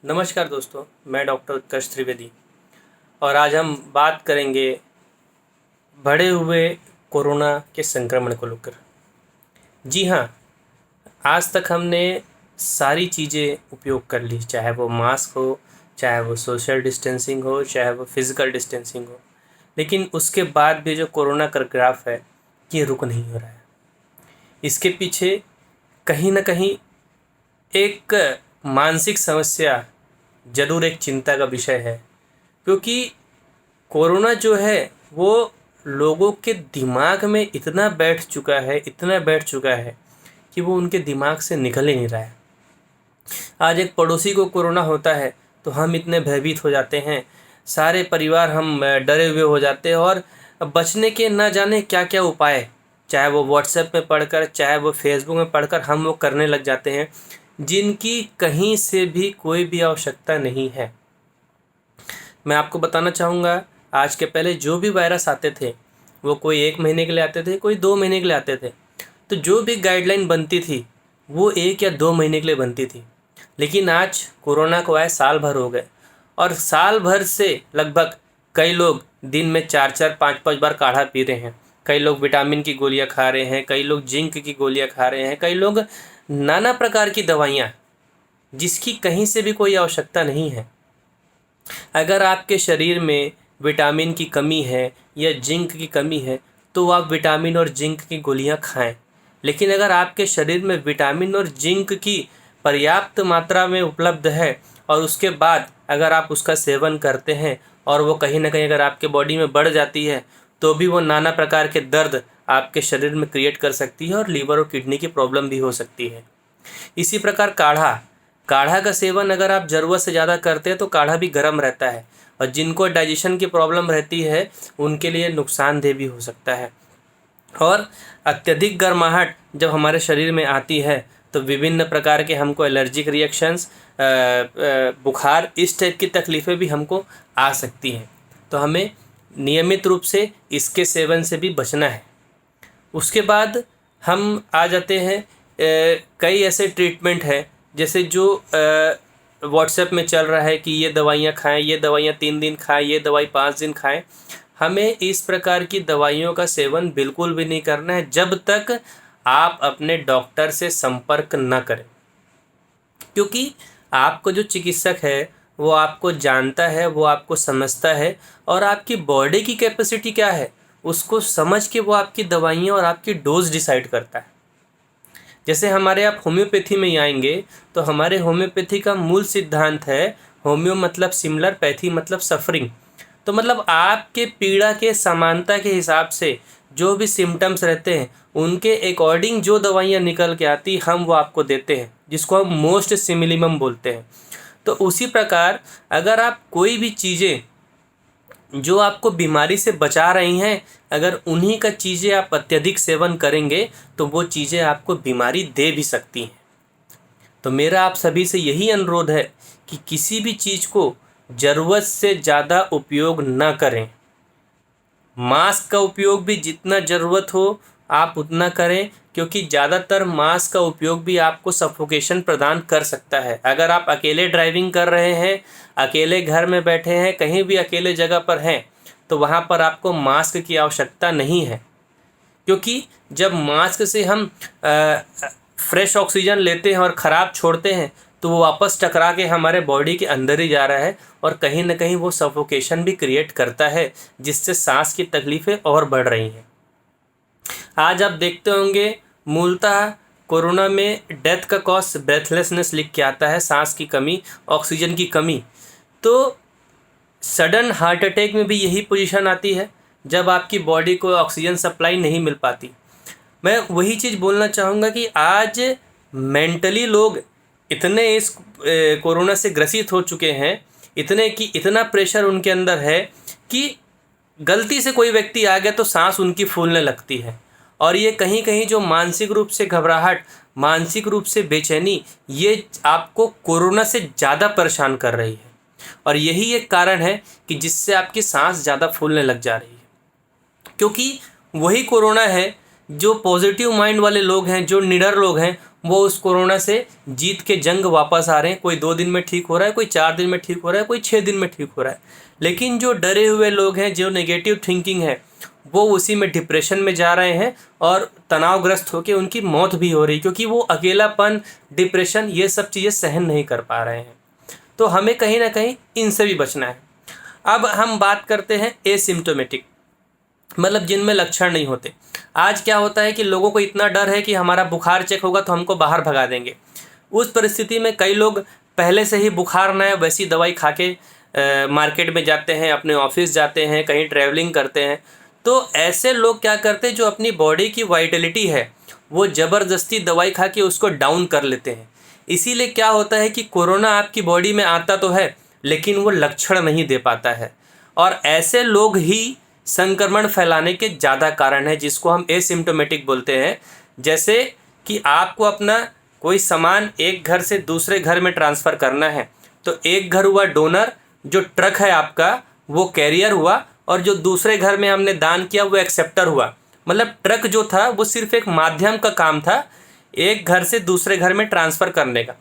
नमस्कार दोस्तों, मैं डॉक्टर उत्कर्ष त्रिवेदी और आज हम बात करेंगे बढ़े हुए कोरोना के संक्रमण को लेकर। जी हाँ, आज तक हमने सारी चीज़ें उपयोग कर ली, चाहे वो मास्क हो, चाहे वो सोशल डिस्टेंसिंग हो, चाहे वो फिज़िकल डिस्टेंसिंग हो, लेकिन उसके बाद भी जो कोरोना का ग्राफ है ये रुक नहीं हो रहा है। इसके पीछे कहीं ना कहीं एक मानसिक समस्या ज़रूर एक चिंता का विषय है, क्योंकि कोरोना जो है वो लोगों के दिमाग में इतना बैठ चुका है कि वो उनके दिमाग से निकल ही नहीं रहा है। आज एक पड़ोसी को कोरोना होता है तो हम इतने भयभीत हो जाते हैं, सारे परिवार हम डरे हुए हो जाते हैं और बचने के न जाने क्या क्या उपाय, चाहे वो व्हाट्सएप में पढ़कर, चाहे वो फेसबुक में पढ़कर हम वो करने लग जाते हैं, जिनकी कहीं से भी कोई भी आवश्यकता नहीं है। मैं आपको बताना चाहूँगा, आज के पहले जो भी वायरस आते थे वो कोई 1 महीने के लिए आते थे, कोई 2 महीने के लिए आते थे, तो जो भी गाइडलाइन बनती थी वो 1 या 2 महीने के लिए बनती थी। लेकिन आज कोरोना को आए साल भर हो गए और साल भर से लगभग कई लोग दिन में 4-4 5-5 बार काढ़ा पी रहे हैं, कई लोग विटामिन की गोलियां खा रहे हैं, कई लोग जिंक की गोलियां खा रहे हैं, कई लोग नाना प्रकार की दवाइयाँ जिसकी कहीं से भी कोई आवश्यकता नहीं है। अगर आपके शरीर में विटामिन की कमी है या जिंक की कमी है तो आप विटामिन और जिंक की गोलियां खाएं। लेकिन अगर आपके शरीर में विटामिन और जिंक की पर्याप्त मात्रा में उपलब्ध है और उसके बाद अगर आप उसका सेवन करते हैं और वो कहीं ना कहीं अगर आपके बॉडी में बढ़ जाती है तो भी वो नाना प्रकार के दर्द आपके शरीर में क्रिएट कर सकती है और लीवर और किडनी की प्रॉब्लम भी हो सकती है। इसी प्रकार काढ़ा का सेवन अगर आप ज़रूरत से ज़्यादा करते हैं तो काढ़ा भी गर्म रहता है और जिनको डाइजेशन की प्रॉब्लम रहती है उनके लिए नुकसानदेह भी हो सकता है। और अत्यधिक गर्माहट जब हमारे शरीर में आती है तो विभिन्न प्रकार के हमको एलर्जिक रिएक्शंस, बुखार, इस टाइप की तकलीफ़ें भी हमको आ सकती हैं। तो हमें नियमित रूप से इसके सेवन से भी बचना है। उसके बाद हम आ जाते हैं, कई ऐसे ट्रीटमेंट है जैसे जो व्हाट्सएप में चल रहा है कि ये दवाइयाँ खाएं, ये दवाइयाँ 3 दिन खाएं, ये दवाई 5 दिन खाएं। हमें इस प्रकार की दवाइयों का सेवन बिल्कुल भी नहीं करना है जब तक आप अपने डॉक्टर से संपर्क न करें, क्योंकि आपको जो चिकित्सक है वो आपको जानता है, वो आपको समझता है और आपकी बॉडी की कैपेसिटी क्या है उसको समझ के वो आपकी दवाइयाँ और आपकी डोज डिसाइड करता है। जैसे हमारे आप होम्योपैथी में ही आएंगे तो हमारे होम्योपैथी का मूल सिद्धांत है, होम्यो मतलब सिमिलर, पैथी मतलब सफरिंग। तो मतलब आपके पीड़ा के समानता के हिसाब से जो भी सिम्टम्स रहते हैं उनके अकॉर्डिंग जो दवाइयाँ निकल के आती हम वो आपको देते हैं, जिसको हम मोस्ट सिमिलिमम बोलते हैं। तो उसी प्रकार अगर आप कोई भी चीज़ें जो आपको बीमारी से बचा रही हैं, अगर उन्हीं का चीज़ें आप अत्यधिक सेवन करेंगे तो वो चीज़ें आपको बीमारी दे भी सकती हैं। तो मेरा आप सभी से यही अनुरोध है कि किसी भी चीज़ को ज़रूरत से ज़्यादा उपयोग न करें। मास्क का उपयोग भी जितना ज़रूरत हो आप उतना करें, क्योंकि ज़्यादातर मास्क का उपयोग भी आपको सफोकेशन प्रदान कर सकता है। अगर आप अकेले ड्राइविंग कर रहे हैं, अकेले घर में बैठे हैं, कहीं भी अकेले जगह पर हैं, तो वहाँ पर आपको मास्क की आवश्यकता नहीं है, क्योंकि जब मास्क से हम फ्रेश ऑक्सीजन लेते हैं और ख़राब छोड़ते हैं तो वो वापस टकरा के हमारे बॉडी के अंदर ही जा रहा है और कहीं ना कहीं वो सफोकेशन भी क्रिएट करता है, जिससे सांस की तकलीफ़ें और बढ़ रही हैं। आज आप देखते होंगे मूलतः कोरोना में डेथ का कॉज ब्रेथलेसनेस लिख के आता है, सांस की कमी, ऑक्सीजन की कमी। तो सडन हार्ट अटैक में भी यही पोजीशन आती है जब आपकी बॉडी को ऑक्सीजन सप्लाई नहीं मिल पाती। मैं वही चीज़ बोलना चाहूँगा कि आज मेंटली लोग इतने इस कोरोना से ग्रसित हो चुके हैं, इतना प्रेशर उनके अंदर है कि गलती से कोई व्यक्ति आ गया तो सांस उनकी फूलने लगती है। और ये कहीं कहीं जो मानसिक रूप से घबराहट, मानसिक रूप से बेचैनी, ये आपको कोरोना से ज़्यादा परेशान कर रही है और यही एक कारण है कि जिससे आपकी सांस ज़्यादा फूलने लग जा रही है। क्योंकि वही कोरोना है जो पॉजिटिव माइंड वाले लोग हैं, जो निडर लोग हैं, वो उस कोरोना से जीत के जंग वापस आ रहे हैं। कोई 2 दिन में ठीक हो रहा है, कोई 4 दिन में ठीक हो रहा है, कोई 6 दिन में ठीक हो रहा है। लेकिन जो डरे हुए लोग हैं, जो नेगेटिव थिंकिंग है, वो उसी में डिप्रेशन में जा रहे हैं और तनावग्रस्त होकर उनकी मौत भी हो रही, क्योंकि वो अकेलापन, डिप्रेशन, ये सब चीज़ें सहन नहीं कर पा रहे हैं। तो हमें कहीं ना कहीं इनसे भी बचना है। अब हम बात करते हैं एसिम्टोमेटिक, मतलब जिनमें लक्षण नहीं होते। आज क्या होता है कि लोगों को इतना डर है कि हमारा बुखार चेक होगा तो हमको बाहर भगा देंगे। उस परिस्थिति में कई लोग पहले से ही बुखार ना है वैसी दवाई खा के मार्केट में जाते हैं, अपने ऑफिस जाते हैं, कहीं ट्रैवलिंग करते हैं। तो ऐसे लोग क्या करते हैं, जो अपनी बॉडी की वाइटलिटी है वो ज़बरदस्ती दवाई खा के उसको डाउन कर लेते हैं। इसीलिए क्या होता है कि कोरोना आपकी बॉडी में आता तो है लेकिन वो लक्षण नहीं दे पाता है, और ऐसे लोग ही संक्रमण फैलाने के ज़्यादा कारण है, जिसको हम एसिम्टोमेटिक बोलते हैं। जैसे कि आपको अपना कोई सामान एक घर से दूसरे घर में ट्रांसफ़र करना है, तो एक घर हुआ डोनर, जो ट्रक है आपका वो कैरियर हुआ, और जो दूसरे घर में हमने दान किया वो एक्सेप्टर हुआ। मतलब ट्रक जो था वो सिर्फ एक माध्यम का काम था एक घर से दूसरे घर में ट्रांसफ़र करने का।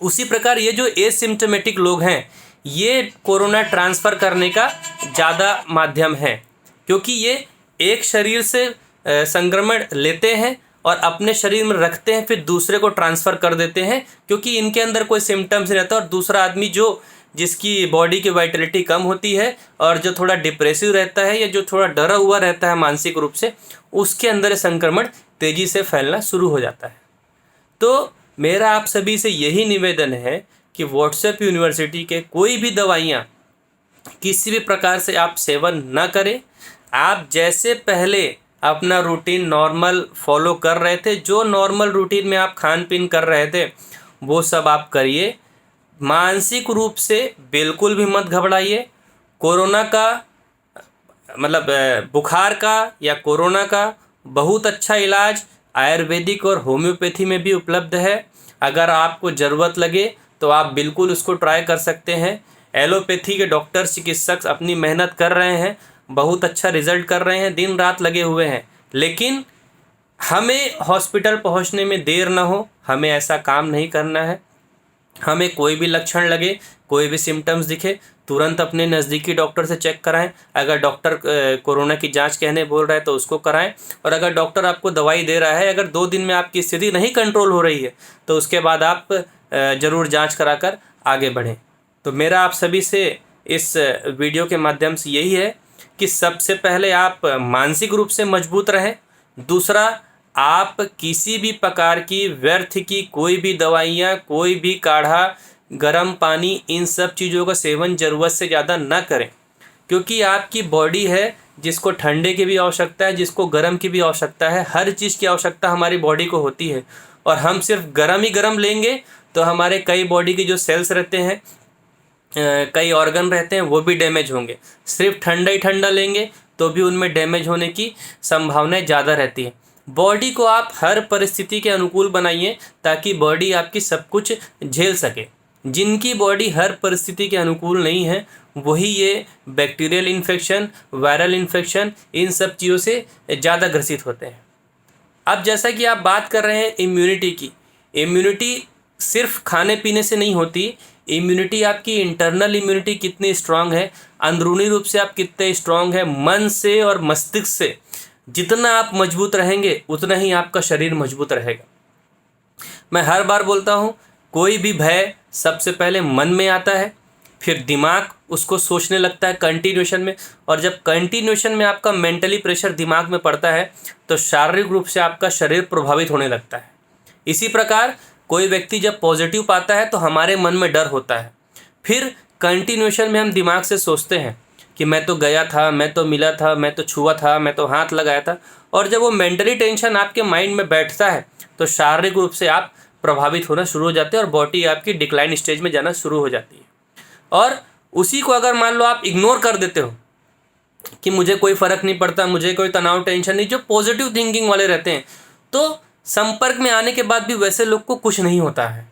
उसी प्रकार ये जो एसिम्टोमेटिक लोग हैं, ये कोरोना ट्रांसफ़र करने का ज़्यादा माध्यम है, क्योंकि ये एक शरीर से संक्रमण लेते हैं और अपने शरीर में रखते हैं, फिर दूसरे को ट्रांसफ़र कर देते हैं, क्योंकि इनके अंदर कोई सिम्टम्स नहीं रहता। और दूसरा आदमी जिसकी बॉडी की वाइटलिटी कम होती है और जो थोड़ा डिप्रेसिव रहता है या जो थोड़ा डरा हुआ रहता है मानसिक रूप से, उसके अंदर संक्रमण तेज़ी से फैलना शुरू हो जाता है। तो मेरा आप सभी से यही निवेदन है कि व्हाट्सएप यूनिवर्सिटी के कोई भी दवाइयाँ किसी भी प्रकार से आप सेवन न करें। आप जैसे पहले अपना रूटीन नॉर्मल फॉलो कर रहे थे, जो नॉर्मल रूटीन में आप खान पीन कर रहे थे वो सब आप करिए। मानसिक रूप से बिल्कुल भी मत घबराइए। कोरोना का मतलब बुखार का या कोरोना का बहुत अच्छा इलाज आयुर्वेदिक और होम्योपैथी में भी उपलब्ध है। अगर आपको ज़रूरत लगे तो आप बिल्कुल उसको ट्राई कर सकते हैं। एलोपैथी के डॉक्टर, चिकित्सक अपनी मेहनत कर रहे हैं, बहुत अच्छा रिजल्ट कर रहे हैं, दिन रात लगे हुए हैं। लेकिन हमें हॉस्पिटल पहुंचने में देर ना हो, हमें ऐसा काम नहीं करना है। हमें कोई भी लक्षण लगे, कोई भी सिम्टम्स दिखे, तुरंत अपने नज़दीकी डॉक्टर से चेक कराएं। अगर डॉक्टर कोरोना की जांच कहने बोल रहा है तो उसको कराएं, और अगर डॉक्टर आपको दवाई दे रहा है, अगर 2 दिन में आपकी स्थिति नहीं कंट्रोल हो रही है तो उसके बाद आप ज़रूर जांच कराकर आगे बढ़ें। तो मेरा आप सभी से इस वीडियो के माध्यम से यही है कि सबसे पहले आप मानसिक रूप से मजबूत रहें। दूसरा, आप किसी भी प्रकार की व्यर्थ की कोई भी दवाइयाँ, कोई भी काढ़ा, गर्म पानी, इन सब चीज़ों का सेवन ज़रूरत से ज़्यादा ना करें, क्योंकि आपकी बॉडी है जिसको ठंडे की भी आवश्यकता है, जिसको गर्म की भी आवश्यकता है। हर चीज़ की आवश्यकता हमारी बॉडी को होती है, और हम सिर्फ गर्म ही गर्म लेंगे तो हमारे कई बॉडी की जो सेल्स रहते हैं, कई ऑर्गन रहते हैं, वो भी डैमेज होंगे। सिर्फ ठंडा ही ठंडा लेंगे तो भी उनमें डैमेज होने की संभावनाएं ज़्यादा रहती है। बॉडी को आप हर परिस्थिति के अनुकूल बनाइए ताकि बॉडी आपकी सब कुछ झेल सके। जिनकी बॉडी हर परिस्थिति के अनुकूल नहीं है वही ये बैक्टीरियल इन्फेक्शन, वायरल इन्फेक्शन, इन सब चीज़ों से ज़्यादा ग्रसित होते हैं। अब जैसा कि आप बात कर रहे हैं इम्यूनिटी की, इम्यूनिटी सिर्फ खाने पीने से नहीं होती। इम्यूनिटी आपकी इंटरनल इम्यूनिटी कितनी स्ट्रांग है, अंदरूनी रूप से आप कितने स्ट्रांग है, मन से और मस्तिष्क से जितना आप मजबूत रहेंगे उतना ही आपका शरीर मजबूत रहेगा। मैं हर बार बोलता हूँ, कोई भी भय सबसे पहले मन में आता है, फिर दिमाग उसको सोचने लगता है कंटिन्यूशन में, और जब कंटिन्यूशन में आपका मेंटली प्रेशर दिमाग में पड़ता है तो शारीरिक रूप से आपका शरीर प्रभावित होने लगता है। इसी प्रकार कोई व्यक्ति जब पॉजिटिव पाता है तो हमारे मन में डर होता है, फिर कंटिन्यूशन में हम दिमाग से सोचते हैं कि मैं तो गया था, मैं तो मिला था, मैं तो छुआ था, मैं तो हाथ लगाया था, और जब वो मेंटली टेंशन आपके माइंड में बैठता है तो शारीरिक रूप से आप प्रभावित होना शुरू हो जाते हैं और बॉडी आपकी डिक्लाइन स्टेज में जाना शुरू हो जाती है। और उसी को अगर मान लो आप इग्नोर कर देते हो कि मुझे कोई फ़र्क नहीं पड़ता, मुझे कोई तनाव टेंशन नहीं, जो पॉजिटिव थिंकिंग वाले रहते हैं, तो संपर्क में आने के बाद भी वैसे लोग को कुछ नहीं होता है।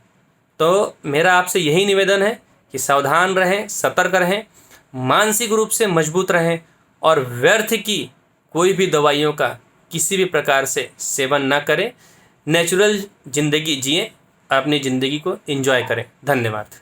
तो मेरा आपसे यही निवेदन है कि सावधान रहें, सतर्क रहें, मानसिक रूप से मजबूत रहें, और व्यर्थ की कोई भी दवाइयों का किसी भी प्रकार से सेवन ना करें। नेचुरल ज़िंदगी जिएं, अपनी ज़िंदगी को एंजॉय करें। धन्यवाद।